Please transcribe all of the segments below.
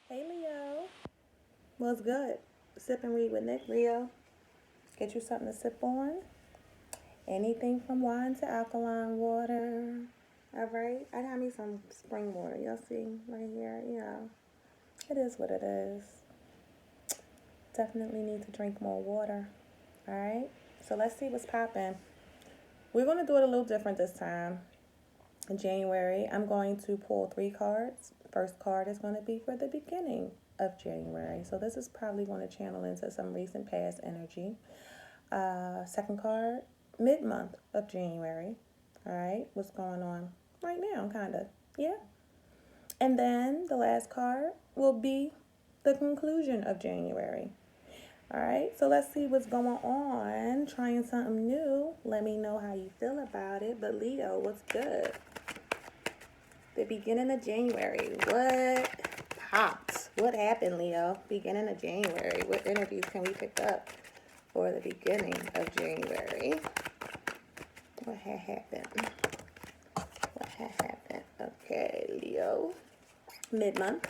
Hey Leo, what's good? Sip and read with Nick. Leo, get you something to sip on. Anything from wine to alkaline water. All right, I got me some spring water. Y'all see right here? It is what it is. Definitely need to drink more water. All right, so let's see what's popping. We're gonna do it a little different this time. In January, I'm going to pull three cards. First card is going to be for the beginning of January. So this is probably going to channel into some recent past energy. Second card, mid-month of January. All right, what's going on right now, kind of. Yeah. And then the last card will be the conclusion of January. All right, so let's see what's going on. Trying something new. Let me know how you feel about it. But Leo, what's good? The beginning of January. What popped? What happened, Leo? Beginning of January. What energies can we pick up for the beginning of January? What had happened? What had happened? Okay, Leo. Mid-month.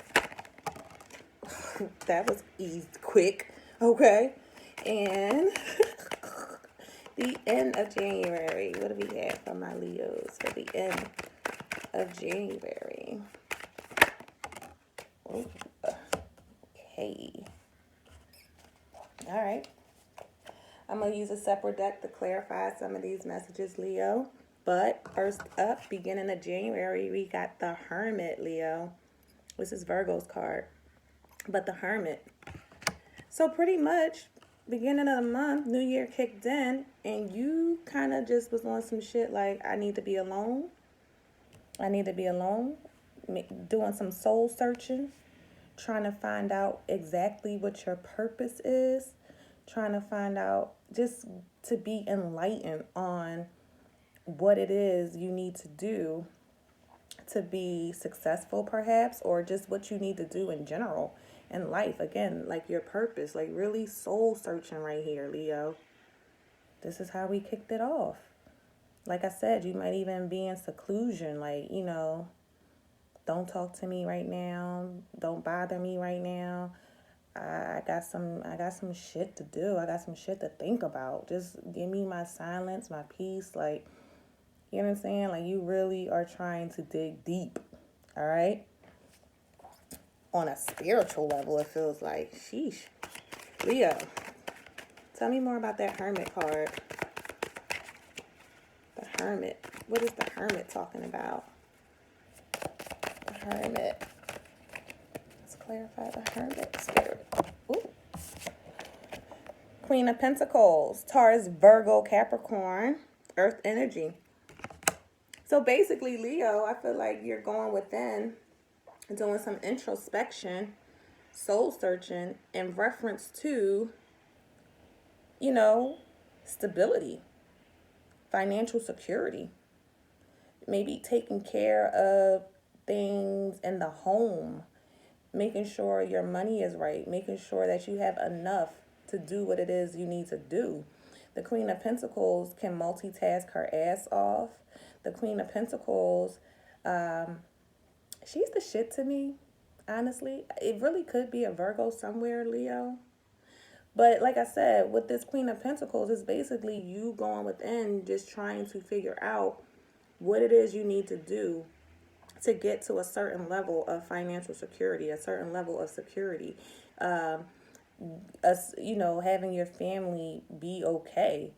That was eased quick. Okay. And the end of January. What do we have for my Leos for the end of January? Okay. All right. I'm going to use a separate deck to clarify some of these messages, Leo. But first up, beginning of January, we got the Hermit, Leo. This is Virgo's card. But the Hermit. So pretty much, beginning of the month, New Year kicked in, and you kind of just was on some shit like, I need to be alone. I need to be alone. Doing some soul searching. Trying to find out exactly what your purpose is. Trying to find out, just to be enlightened on what it is you need to do to be successful, perhaps, or just what you need to do in general in life. Again, like your purpose, like really soul searching right here, Leo. This is how we kicked it off. Like I said, you might even be in seclusion, like, don't talk to me right now, don't bother me right now. I got some shit to do. I got some shit to think about. Just give me my silence, my peace. Like, you know what I'm saying? Like, you really are trying to dig deep. All right? On a spiritual level, it feels like. Sheesh. Leo, tell me more about that Hermit card. The Hermit. What is the Hermit talking about? The Hermit. Let's clarify the Hermit spirit. Ooh. Queen of Pentacles, Taurus, Virgo, Capricorn, Earth energy. So basically, Leo, I feel like you're going within, doing some introspection, soul searching in reference to, you know, stability, financial security, maybe taking care of things in the home, making sure your money is right, making sure that you have enough to do what it is you need to do. The Queen of Pentacles can multitask her ass off. The Queen of Pentacles, she's the shit to me, honestly. It really could be a Virgo somewhere, Leo. But like I said, with this Queen of Pentacles, it's basically you going within, just trying to figure out what it is you need to do to get to a certain level of financial security, a certain level of security. Us, having your family be okay,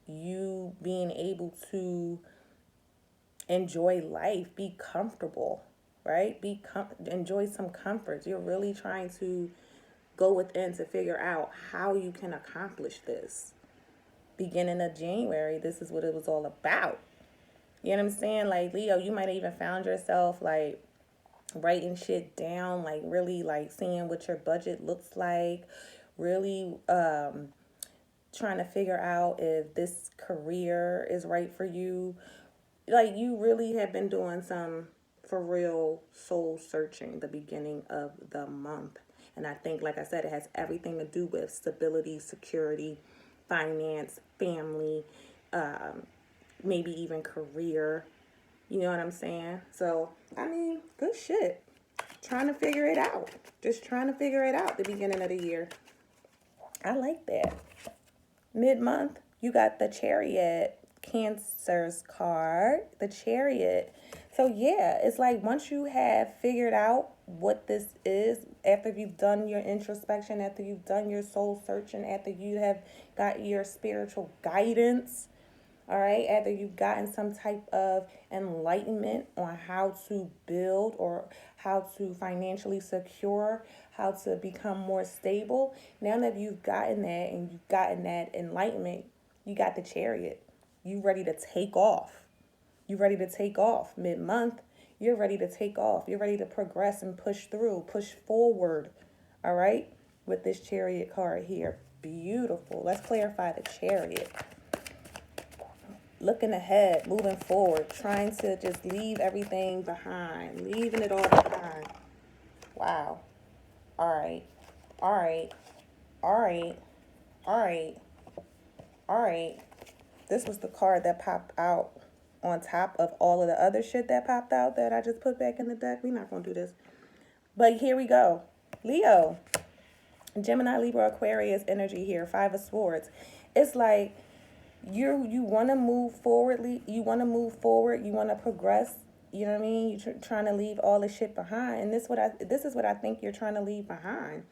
you being able to enjoy life, be comfortable, right? Enjoy some comforts. You're really trying to go within to figure out how you can accomplish this. Beginning of January, this is what it was all about. You know what I'm saying? Like, Leo, you might have even found yourself like writing shit down, like really like seeing what your budget looks like, really trying to figure out if this career is right for you. Like, you really have been doing some for real soul searching the beginning of the month. And I think, like I said, it has everything to do with stability, security, finance, family, maybe even career. You know what I'm saying? So, I mean, good shit. trying to figure it out. Just trying to figure it out the beginning of the year. I like that. Mid-month, you got the Chariot, Cancer's card, the Chariot. So yeah, it's like once you have figured out what this is, after you've done your introspection, after you've done your soul searching, after you have got your spiritual guidance, all right, after you've gotten some type of enlightenment on how to build or how to financially secure, how to become more stable, now that you've gotten that and you've gotten that enlightenment, you got the Chariot. You ready to take off. You ready to take off mid-month. You're ready to take off. You're ready to progress and push through, push forward, all right, with this Chariot card here. Beautiful. Let's clarify the Chariot. Looking ahead, moving forward, trying to just leave everything behind, leaving it all behind. Wow. All right. All right. All right. All right. All right. This was the card that popped out on top of all of the other shit that popped out that I just put back in the deck. We're not going to do this. But here we go. Leo. Gemini, Libra, Aquarius energy here. 5 of Swords. It's like you want to move forwardly, you want to move forward, you want to progress, you know what I mean? You're trying to leave all this shit behind, and this is what I think you're trying to leave behind.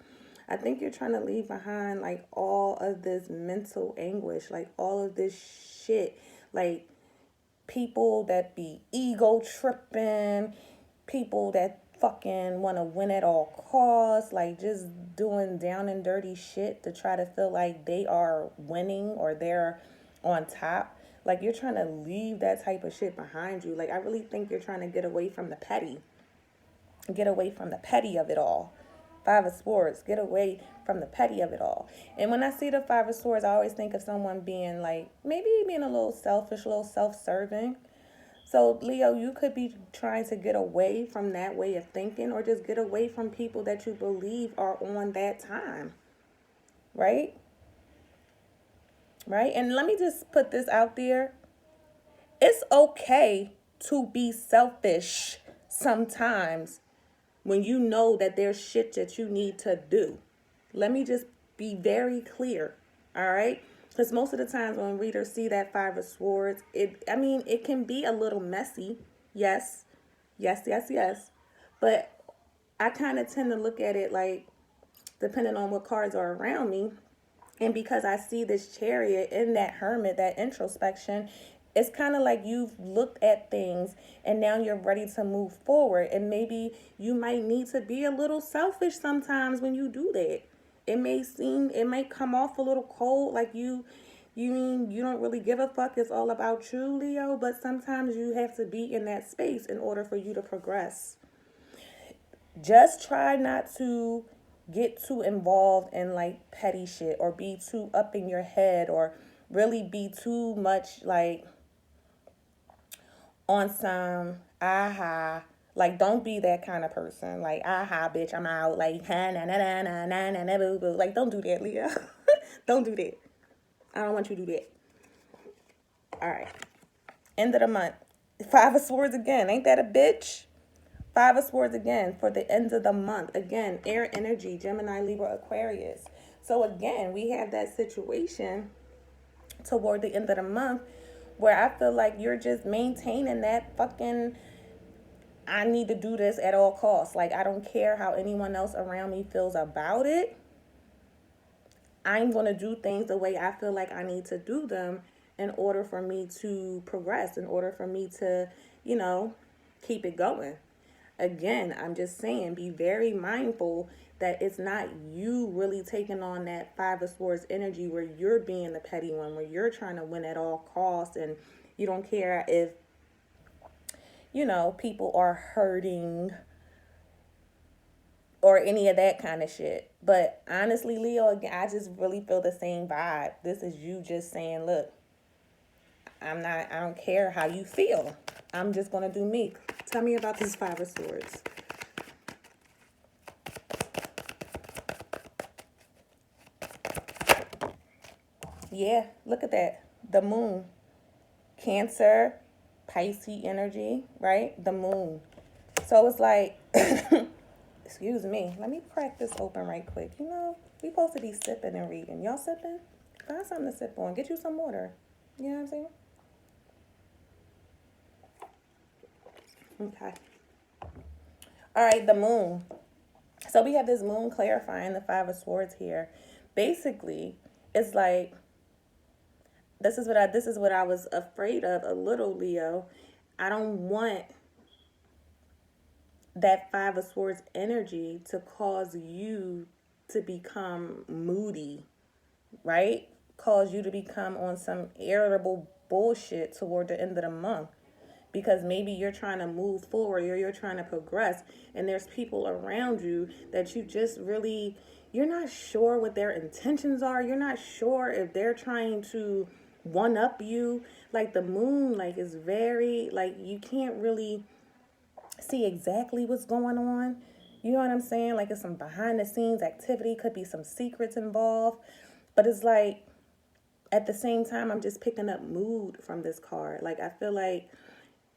I think you're trying to leave behind like all of this mental anguish, like all of this shit, like people that be ego tripping, people that fucking want to win at all costs, like just doing down and dirty shit to try to feel like they are winning or they're on top. Like you're trying to leave that type of shit behind you. Like I really think you're trying to get away from the petty. Get away from the petty of it all. 5 of Swords, get away from the petty of it all. And when I see the 5 of Swords, I always think of someone being like, maybe being a little selfish, a little self-serving. So, Leo, you could be trying to get away from that way of thinking or just get away from people that you believe are on that time. Right? Right? And let me just put this out there. It's okay to be selfish sometimes when you know that there's shit that you need to do. Let me just be very clear, all right? Because most of the times when readers see that 5 of Swords, it can be a little messy. Yes. But I kind of tend to look at it like, depending on what cards are around me, and because I see this Chariot in that Hermit, that introspection, it's kind of like you've looked at things and now you're ready to move forward. And maybe you might need to be a little selfish sometimes when you do that. It may come off a little cold, like you mean you don't really give a fuck. It's all about you, Leo. But sometimes you have to be in that space in order for you to progress. Just try not to get too involved in like petty shit or be too up in your head or really be too much like on some aha. Like don't be that kind of person. Like aha bitch, I'm out. Like ha na na na na na na na boo boo. Like don't do that, Leo. Don't do that. I don't want you to do that. Alright. End of the month. 5 of Swords again. Ain't that a bitch? 5 of Swords again for the end of the month. Again, air energy, Gemini, Libra, Aquarius. So again, we have that situation toward the end of the month where I feel like you're just maintaining that fucking, I need to do this at all costs. Like, I don't care how anyone else around me feels about it. I'm going to do things the way I feel like I need to do them in order for me to progress, in order for me to, keep it going. Again, I'm just saying, be very mindful that it's not you really taking on that 5 of Swords energy where you're being the petty one, where you're trying to win at all costs and you don't care if, people are hurting or any of that kind of shit. But honestly, Leo, again, I just really feel the same vibe. This is you just saying, look, I don't care how you feel. I'm just going to do me. Tell me about this 5 of Swords. Yeah, look at that. The moon. Cancer, Pisces energy, right? The moon. So it's like Excuse me. Let me crack this open right quick. You know, we supposed to be sipping and reading. Y'all sipping? Find something to sip on. Get you some water. You know what I'm saying? Okay. All right, the moon. So we have this moon clarifying the Five of Swords here. Basically, it's like this is what I was afraid of a little, Leo. I don't want that Five of Swords energy to cause you to become moody, right? Cause you to become on some irritable bullshit toward the end of the month. Because maybe you're trying to move forward or you're trying to progress, and there's people around you that you just really, you're not sure what their intentions are. You're not sure if they're trying to one up you. Like the moon, like, is very, like, you can't really see exactly what's going on. You know what I'm saying? Like, it's some behind the scenes activity, could be some secrets involved. But it's like, at the same time, I'm just picking up mood from this card. Like, I feel like,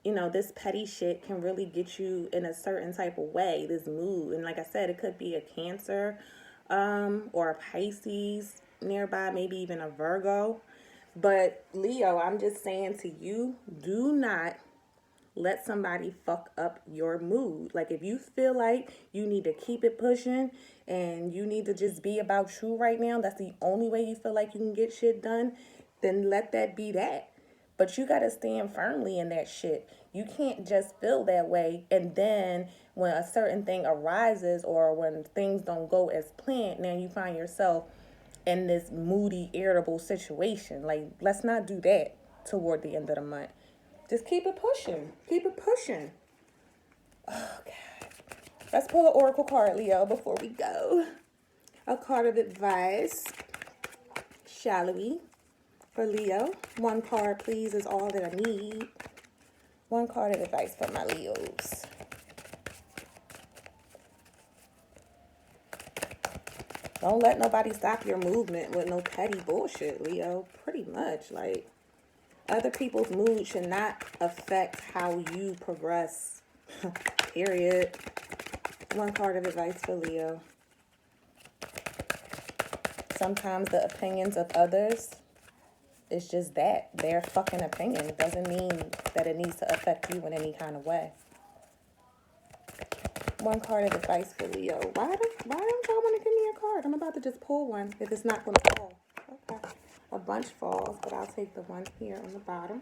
you know, this petty shit can really get you in a certain type of way, this mood. And like I said, it could be a Cancer or a Pisces nearby, maybe even a Virgo. But Leo, I'm just saying to you, do not let somebody fuck up your mood. Like, if you feel like you need to keep it pushing and you need to just be about you right now, that's the only way you feel like you can get shit done, then let that be that. But you got to stand firmly in that shit. You can't just feel that way and then when a certain thing arises or when things don't go as planned, now you find yourself in this moody, irritable situation. Like, let's not do that toward the end of the month. Just keep it pushing. Keep it pushing. Okay. Let's pull an oracle card, Leo, before we go. A card of advice. Shall we? For Leo. One card, please, is all that I need. One card of advice for my Leos. Don't let nobody stop your movement with no petty bullshit, Leo. Pretty much. Like, other people's mood should not affect how you progress. Period. One card of advice for Leo. Sometimes the opinions of others is just that. Their fucking opinion. It doesn't mean that it needs to affect you in any kind of way. One card of advice for Leo. Why don't y'all want to give me a card? I'm about to just pull one if it's not going to fall. Okay. A bunch falls, but I'll take the one here on the bottom.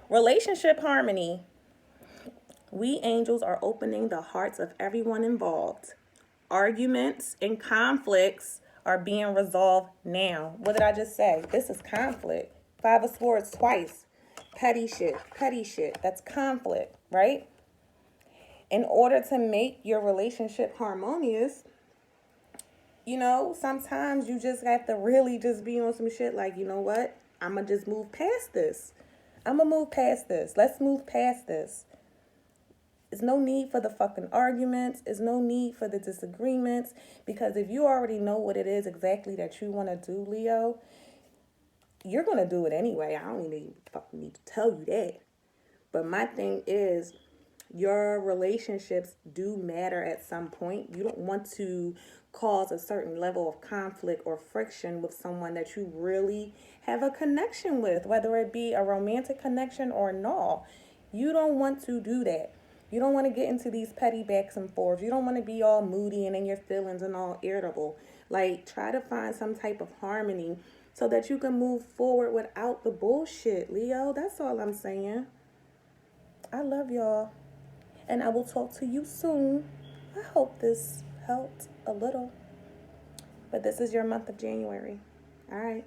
Relationship harmony. We angels are opening the hearts of everyone involved. Arguments and conflicts are being resolved now. What did I just say? This is conflict. Five of Swords twice. Petty shit. Petty shit. That's conflict, right? In order to make your relationship harmonious, you know, sometimes you just have to really just be on some shit like, you know what? I'm going to just move past this. I'm going to move past this. Let's move past this. There's no need for the fucking arguments. There's no need for the disagreements. Because if you already know what it is exactly that you want to do, Leo, you're going to do it anyway. I don't even fucking need to tell you that. But my thing is, your relationships do matter at some point. You don't want to cause a certain level of conflict or friction with someone that you really have a connection with, whether it be a romantic connection or not. You don't want to do that. You don't want to get into these petty backs and forths. You don't want to be all moody and in your feelings and all irritable. Like, try to find some type of harmony so that you can move forward without the bullshit, Leo. That's all I'm saying. I love y'all. And I will talk to you soon. I hope this helped a little. But this is your month of January. All right.